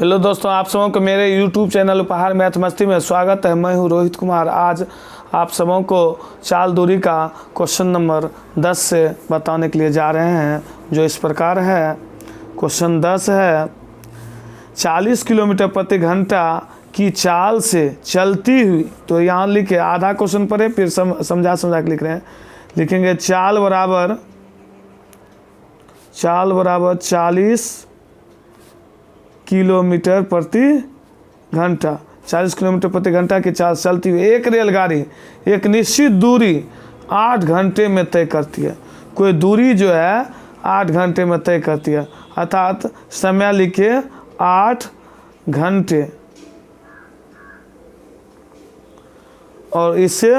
Hello दोस्तों, आप सबों को मेरे YouTube चैनल उपहार मैथ मस्ती में स्वागत है। मैं हूं रोहित कुमार। आज आप सबों को चाल दूरी का क्वेश्चन नंबर 10 से बताने के लिए जा रहे हैं, जो इस प्रकार है। क्वेश्चन 10 है, 40 किलोमीटर प्रति घंटा की चाल से चलती हुई, तो यहाँ लिखे आधा क्वेश्चन पढ़े फिर समझा के लिख रहे हैं। लिखेंगे चाल बराबर 40 किलोमीटर प्रति घंटा। 40 किलोमीटर प्रति घंटा की चाल चलती हुई एक रेलगाड़ी एक निश्चित दूरी 8 घंटे में तय करती है। कोई दूरी जो है 8 घंटे में तय करती है, अर्थात समय लिखे 8 घंटे। और इससे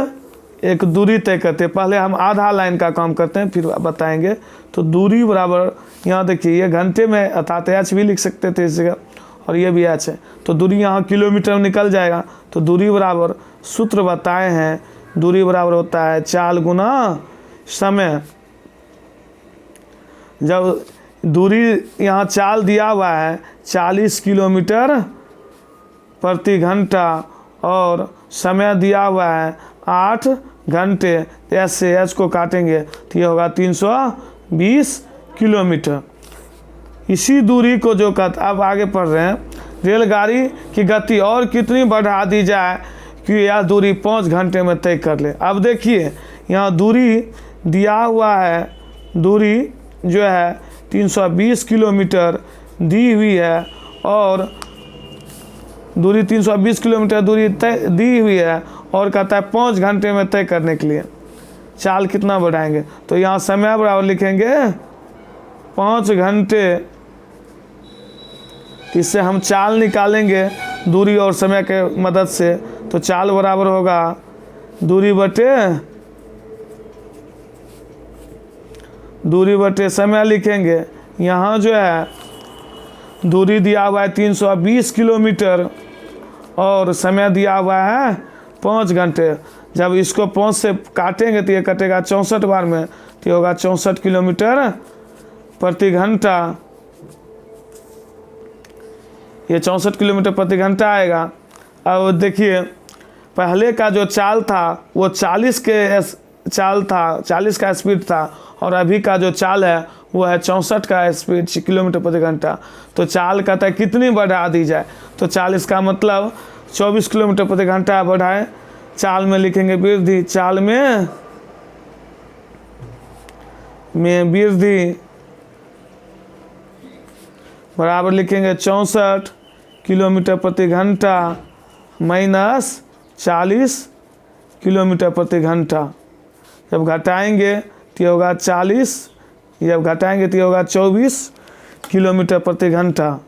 एक दूरी तय करते हैं। पहले हम आधा लाइन का काम करते हैं, फिर बताएंगे। तो दूरी बराबर, यहाँ देखिए ये घंटे में अर्थात एच भी लिख सकते थे इस जगह, और ये भी एच है। तो दूरी यहाँ किलोमीटर में निकल जाएगा। तो दूरी बराबर सूत्र बताए हैं, दूरी बराबर होता है चाल गुना समय। जब दूरी यहाँ चाल दिया हुआ है 40 किलोमीटर प्रति घंटा और समय दिया हुआ है 8 घंटे, एच से एच को काटेंगे तो ये होगा 320 किलोमीटर। इसी दूरी को जो अब आगे पढ़ रहे हैं, रेलगाड़ी की गति और कितनी बढ़ा दी जाए कि यह दूरी 5 घंटे में तय कर ले। अब देखिए यहाँ दूरी दिया हुआ है, दूरी जो है 320 किलोमीटर दी हुई है, और दूरी 320 किलोमीटर दूरी तय दी हुई है, और कहता है 5 घंटे में तय करने के लिए चाल कितना बढ़ाएंगे। तो यहाँ समय बराबर लिखेंगे 5 घंटे। इससे हम चाल निकालेंगे दूरी और समय के मदद से। तो चाल बराबर होगा दूरी बटे समय लिखेंगे। यहाँ जो है दूरी दिया हुआ है 320 किलोमीटर और समय दिया हुआ है 5 घंटे। जब इसको 5 से काटेंगे तो ये कटेगा 64 बार में, तो ये होगा 64 किलोमीटर प्रति घंटा। ये 64 किलोमीटर प्रति घंटा आएगा। अब देखिए पहले का जो चाल था वो 40 का स्पीड था, और अभी का जो चाल है वो है 64 का स्पीड किलोमीटर प्रति घंटा। तो चाल कहता है कितनी बढ़ा दी जाए। तो 40 का मतलब 24 किलोमीटर प्रति घंटा बढ़ाए। चाल में लिखेंगे वृद्धि, चाल में वृद्धि बराबर लिखेंगे 64 किलोमीटर प्रति घंटा माइनस 40 किलोमीटर प्रति घंटा। जब घटाएंगे तो ये होगा 40, जब घटाएंगे तो ये होगा 24 किलोमीटर प्रति घंटा।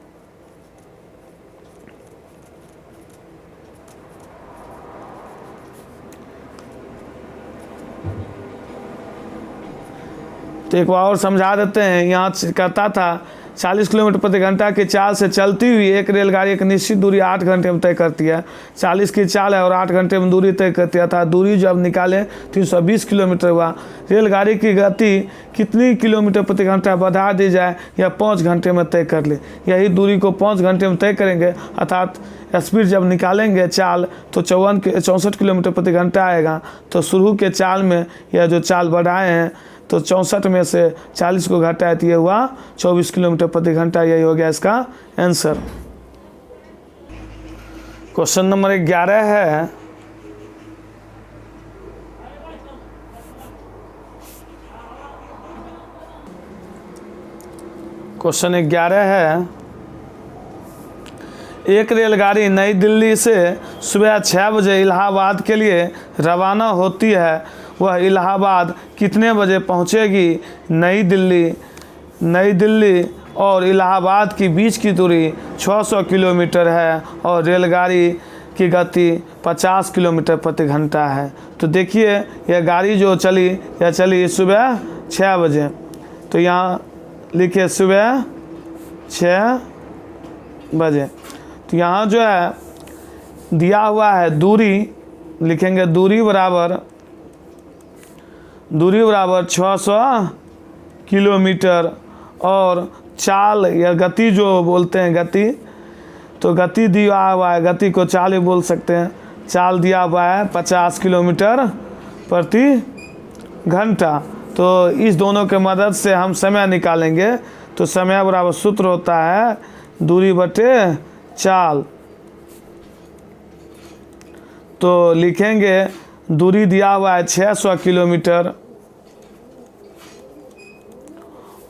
तो एक बार और समझा देते हैं। यहाँ कहता था 40 किलोमीटर प्रति घंटा की चाल से चलती हुई एक रेलगाड़ी एक निश्चित दूरी 8 घंटे में तय करती है। 40 की चाल है और 8 घंटे में दूरी तय करती है, अर्थात दूरी जब निकालें 320 किलोमीटर हुआ। रेलगाड़ी की गति कितनी किलोमीटर प्रति घंटा बढ़ा दी जाए या 5 घंटे में तय कर ले। यही दूरी को 5 घंटे में तय करेंगे, अर्थात स्पीड जब निकालेंगे चाल तो 64 किलोमीटर प्रति घंटा आएगा। तो शुरू के चाल में यह जो चाल बढ़ाए हैं, तो 64 में से 40 को घटाए तो ये हुआ 24 किलोमीटर प्रति घंटा। यही हो गया इसका आंसर। क्वेश्चन नंबर 11 है, क्वेश्चन 11 है, एक रेलगाड़ी नई दिल्ली से सुबह 6 बजे इलाहाबाद के लिए रवाना होती है। वह इलाहाबाद कितने बजे पहुंचेगी। नई दिल्ली और इलाहाबाद के बीच की दूरी 600 किलोमीटर है और रेलगाड़ी की गति 50 किलोमीटर प्रति घंटा है। तो देखिए यह गाड़ी जो चली, यह चली सुबह 6 बजे। तो यहाँ लिखिए सुबह 6 बजे। तो यहाँ जो है दिया हुआ है दूरी, लिखेंगे दूरी बराबर 600 किलोमीटर और चाल या गति जो बोलते हैं गति तो गति दिया हुआ है, गति को चाल भी बोल सकते हैं। चाल दिया हुआ है 50 किलोमीटर प्रति घंटा। तो इस दोनों के मदद से हम समय निकालेंगे। तो समय बराबर सूत्र होता है दूरी बटे चाल। तो लिखेंगे दूरी दिया हुआ है 600 किलोमीटर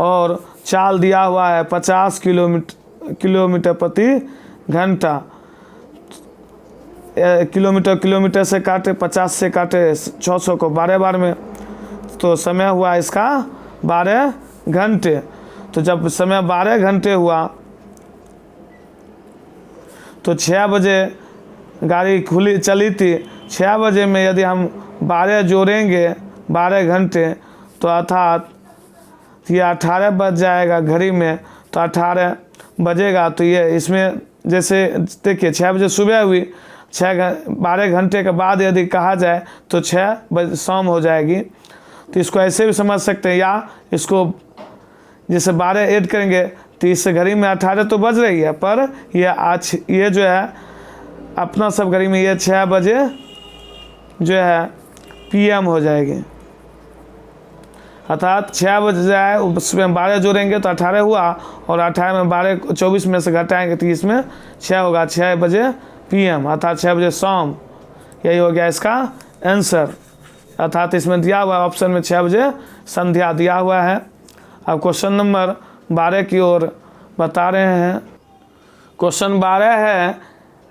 और चाल दिया हुआ है 50 किलोमीटर प्रति घंटा। किलोमीटर से काटे 50 से काटे 600 को 12 बार में, तो समय हुआ इसका 12 घंटे। तो जब समय 12 घंटे हुआ तो 6 बजे गाड़ी खुली चली थी। 6 बजे में यदि हम 12 जोड़ेंगे 12 घंटे तो अर्थात ये 18 बज जाएगा घड़ी में। तो 18 बजेगा तो ये इसमें जैसे देखिए 6 बजे सुबह हुई, 12 घंटे के बाद यदि कहा जाए तो 6 बजे शाम हो जाएगी। तो इसको ऐसे भी समझ सकते हैं, या इसको जैसे 12 ऐड करेंगे तो इससे घड़ी में 18 तो बज रही है, पर ये जो है अपना सब घड़ी में ये 6 बजे जो है PM हो जाएगी। अर्थात 6 बज जाए उसमें 12 जोड़ेंगे तो 18 हुआ, और 18 में 12 24 में से घटाएंगे तो इसमें 6 होगा, 6 बजे PM अर्थात 6 बजे शाम। यही हो गया इसका आंसर। अर्थात इसमें दिया हुआ ऑप्शन में 6 बजे संध्या दिया हुआ है। अब क्वेश्चन नंबर 12 की ओर बता रहे हैं। क्वेश्चन 12 है,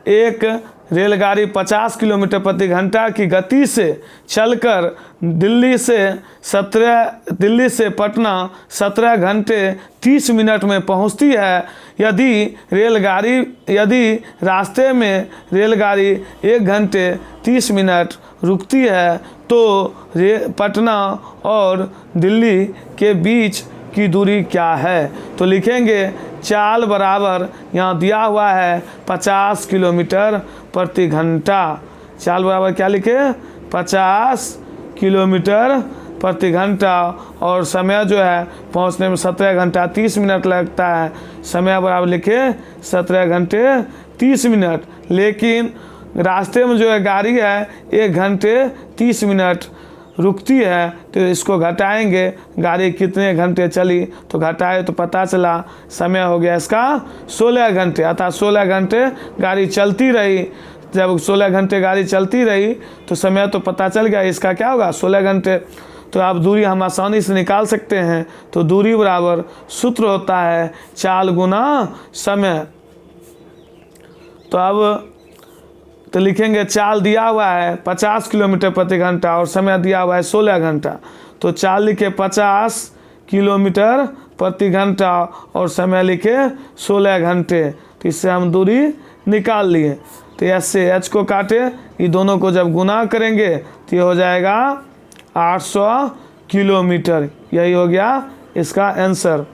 एक रेलगाड़ी 50 किलोमीटर प्रति घंटा की गति से चलकर दिल्ली से पटना 17 घंटे 30 मिनट में पहुंचती है। यदि रास्ते में रेलगाड़ी 1 घंटे 30 मिनट रुकती है तो पटना और दिल्ली के बीच की दूरी क्या है। तो लिखेंगे चाल बराबर यहाँ दिया हुआ है 50 किलोमीटर प्रति घंटा। चाल बराबर क्या लिखे, 50 किलोमीटर प्रति घंटा, और समय जो है पहुँचने में 17 घंटा 30 मिनट लगता है। समय बराबर लिखे 17 घंटे 30 मिनट। लेकिन रास्ते में जो है गाड़ी है 1 घंटे 30 मिनट रुकती है, तो इसको घटाएंगे गाड़ी कितने घंटे चली, तो घटाए तो पता चला समय हो गया इसका 16 घंटे। अर्थात 16 घंटे गाड़ी चलती रही। जब 16 घंटे गाड़ी चलती रही तो समय तो पता चल गया इसका क्या होगा 16 घंटे। तो आप दूरी हम आसानी से निकाल सकते हैं। तो दूरी बराबर सूत्र होता है चाल गुना समय। तो लिखेंगे चाल दिया हुआ है 50 किलोमीटर प्रति घंटा और समय दिया हुआ है 16 घंटा। तो चाल लिखे 50 किलोमीटर प्रति घंटा और समय लिखे 16 घंटे। तो इससे हम दूरी निकाल लिए। तो एस से एच को काटे, ये दोनों को जब गुना करेंगे तो ये हो जाएगा 800 किलोमीटर। यही हो गया इसका आंसर।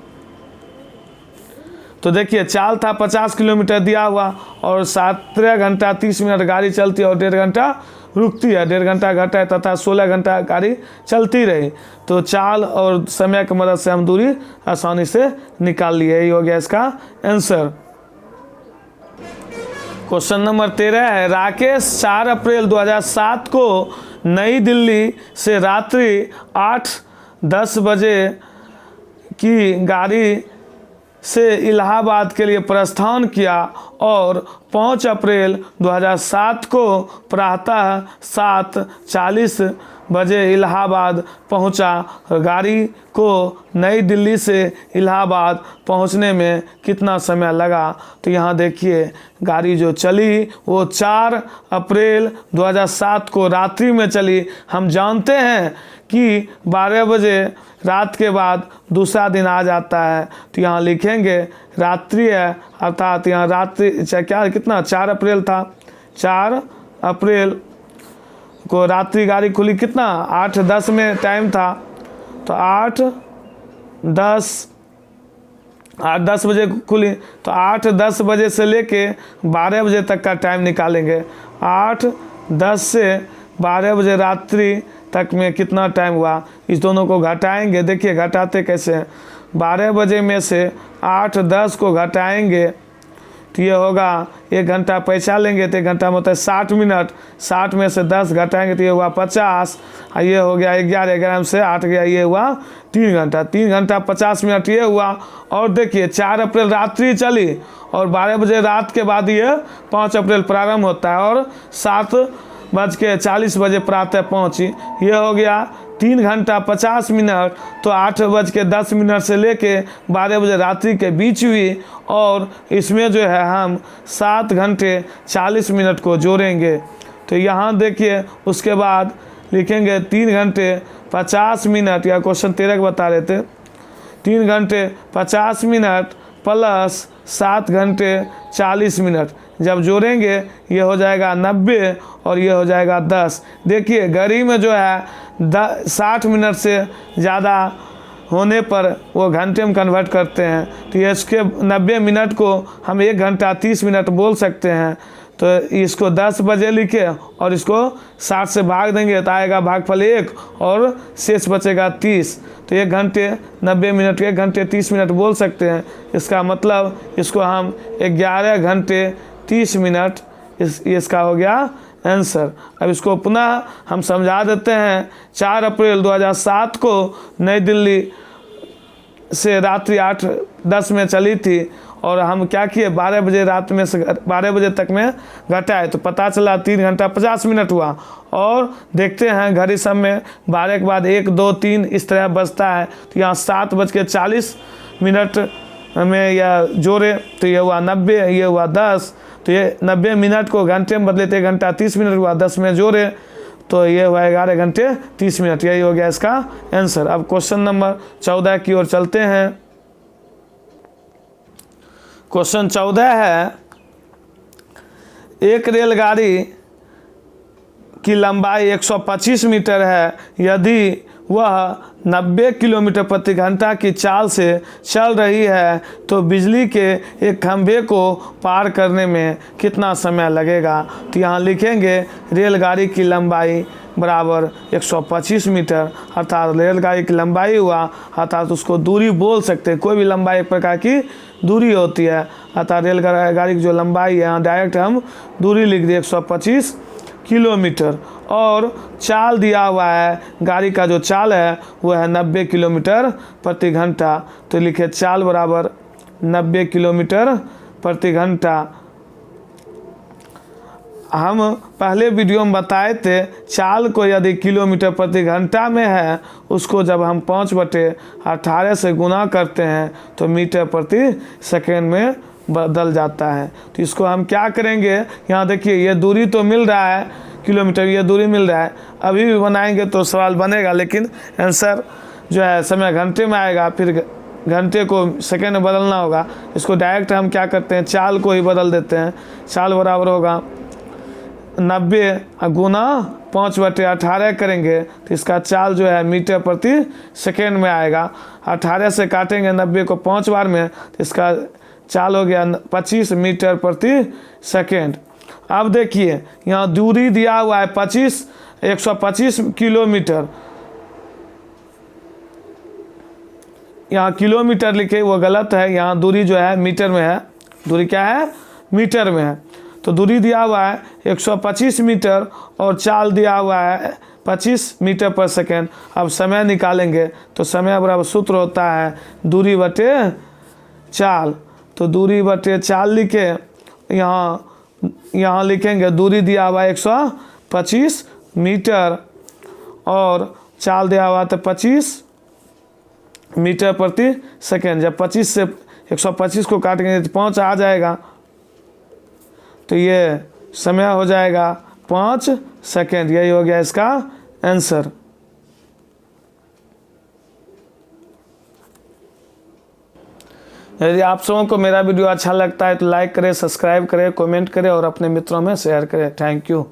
तो देखिए चाल था 50 किलोमीटर दिया हुआ और 17 घंटा 30 मिनट गाड़ी चलती है और 1.5 घंटा रुकती है, 1.5 घंटा घटा तथा 16 घंटा गाड़ी चलती रही। तो चाल और समय की मदद से हम दूरी आसानी से निकाल लिए। यही हो गया इसका आंसर। क्वेश्चन नंबर 13 है, राकेश 4 अप्रैल 2007 को नई दिल्ली से रात्रि 8:10 बजे की गाड़ी से इलाहाबाद के लिए प्रस्थान किया और 5 अप्रैल 2007 को प्रातः 7:40 बजे इलाहाबाद पहुंचा। गाड़ी को नई दिल्ली से इलाहाबाद पहुंचने में कितना समय लगा। तो यहाँ देखिए गाड़ी जो चली वो 4 अप्रैल 2007 को रात्रि में चली। हम जानते हैं कि 12 बजे रात के बाद दूसरा दिन आ जाता है। तो यहाँ लिखेंगे रात्रि है, अर्थात यहाँ रात्रि क्या कितना 4 अप्रैल था, 4 अप्रैल को रात्रि गाड़ी खुली, कितना 8:10 में टाइम था। तो 8:10 बजे खुली। तो 8:10 बजे से लेके 12 बजे तक का टाइम निकालेंगे। 8:10 से 12 बजे रात्रि तक में कितना टाइम हुआ, इस दोनों को घटाएंगे। देखिए घटाते कैसे हैं, 12 बजे में से 8:10 को घटाएंगे तो ये होगा 1 घंटा पैसा लेंगे तो 1 घंटा में होता है 60 मिनट, 60 में से 10 घटाएंगे तो ये हुआ 50, और ये हो गया 11, 11 में से 8 गया, ये हुआ 3 घंटा, 3 घंटा 50 मिनट ये हुआ। और देखिए 4 अप्रैल रात्रि चली और 12 बजे रात के बाद ये 5 अप्रैल प्रारंभ होता है और 7:40 प्रातः पहुँची। ये हो गया 3 घंटा 50 मिनट, तो 8:10 से लेके 12 बजे रात्रि के बीच हुई। और इसमें जो है हम 7 घंटे 40 मिनट को जोड़ेंगे। तो यहाँ देखिए उसके बाद लिखेंगे 3 घंटे 50 मिनट, या क्वेश्चन 13 का बता रहे थे, 3 घंटे 50 मिनट प्लस 7 घंटे 40 मिनट, जब जोड़ेंगे ये हो जाएगा 90 और ये हो जाएगा 10। देखिए घड़ी में जो है 60 मिनट से ज़्यादा होने पर वो घंटे में कन्वर्ट करते हैं, तो ये इसके 90 मिनट को हम 1 घंटा 30 मिनट बोल सकते हैं। तो इसको 10 बजे लिखे और इसको 60 से भाग देंगे तो आएगा भागफल 1 और शेष बचेगा 30। तो 1 घंटे 90 मिनट 1 घंटे 30 मिनट बोल सकते हैं। इसका मतलब इसको हम 11 घंटे 30 मिनट इसका हो गया आंसर। अब इसको पुनः हम समझा देते हैं। 4 अप्रैल 2007 को नई दिल्ली से रात्रि 8:10 में चली थी और हम क्या किए 12 बजे रात में से 12 बजे तक में घटाए, तो पता चला 3 घंटा 50 मिनट हुआ। और देखते हैं घड़ी सब में 12 के बाद 1, 2, 3 इस तरह बजता है, तो यहाँ 7:40 में या जोड़े तो ये हुआ 90, ये हुआ 10। तो ये 90 मिनट को घंटे में बदले थे 1 घंटा 30 मिनट हुआ, 10 में जोड़े तो ये हुआ 11 घंटे 30 मिनट। यही हो गया इसका आंसर। अब क्वेश्चन नंबर 14 की ओर चलते हैं। क्वेश्चन 14 है, एक रेलगाड़ी की लंबाई 125 मीटर है, यदि वह 90 किलोमीटर प्रति घंटा की चाल से चल रही है तो बिजली के एक खंभे को पार करने में कितना समय लगेगा। तो यहाँ लिखेंगे रेलगाड़ी की लंबाई बराबर 125 मीटर, अर्थात रेलगाड़ी की लंबाई हुआ, अर्थात उसको दूरी बोल सकते हैं। कोई भी लंबाई एक प्रकार की दूरी होती है, अर्थात रेलगाड़ी की जो लंबाई है यहाँ डायरेक्ट हम दूरी लिख दिए 125 किलोमीटर। और चाल दिया हुआ है, गाड़ी का जो चाल है वो है 90 किलोमीटर प्रति घंटा, तो लिखे चाल बराबर 90 किलोमीटर प्रति घंटा। हम पहले वीडियो में बताए थे चाल को यदि किलोमीटर प्रति घंटा में है, उसको जब हम 5/18 से गुना करते हैं तो मीटर प्रति सेकेंड में बदल जाता है। तो इसको हम क्या करेंगे, यहाँ देखिए ये दूरी तो मिल रहा है किलोमीटर, ये दूरी मिल रहा है, अभी भी बनाएंगे तो सवाल बनेगा, लेकिन आंसर जो है समय घंटे में आएगा, फिर घंटे को सेकेंड में बदलना होगा। इसको डायरेक्ट हम क्या करते हैं चाल को ही बदल देते हैं। चाल बराबर होगा 90 गुना 5/18 करेंगे तो इसका चाल जो है मीटर प्रति सेकेंड में आएगा। 18 से काटेंगे 90 को 5 बार में तो इसका चाल हो गया 25 मीटर प्रति सेकेंड। अब देखिए यहाँ दूरी दिया हुआ है 125 किलोमीटर, यहाँ किलोमीटर लिखे वो गलत है, यहाँ दूरी जो है मीटर में है। दूरी क्या है, मीटर में है। तो दूरी दिया हुआ है 125 मीटर और चाल दिया हुआ है 25 मीटर पर सेकेंड। अब समय निकालेंगे तो समय बराबर सूत्र होता है दूरी बटे चाल। तो दूरी बटे चाल लिखे, यहाँ लिखेंगे दूरी दिया हुआ 125 मीटर और चाल दिया हुआ तो 25 मीटर प्रति सेकेंड। जब 25 से 125 को काटेंगे तो 5 आ जाएगा, तो ये समय हो जाएगा 5 सेकेंड। यही हो गया इसका आंसर। यदि आप सबों को मेरा वीडियो अच्छा लगता है तो लाइक करें, सब्सक्राइब करें, कमेंट करें और अपने मित्रों में शेयर करें। Thank you.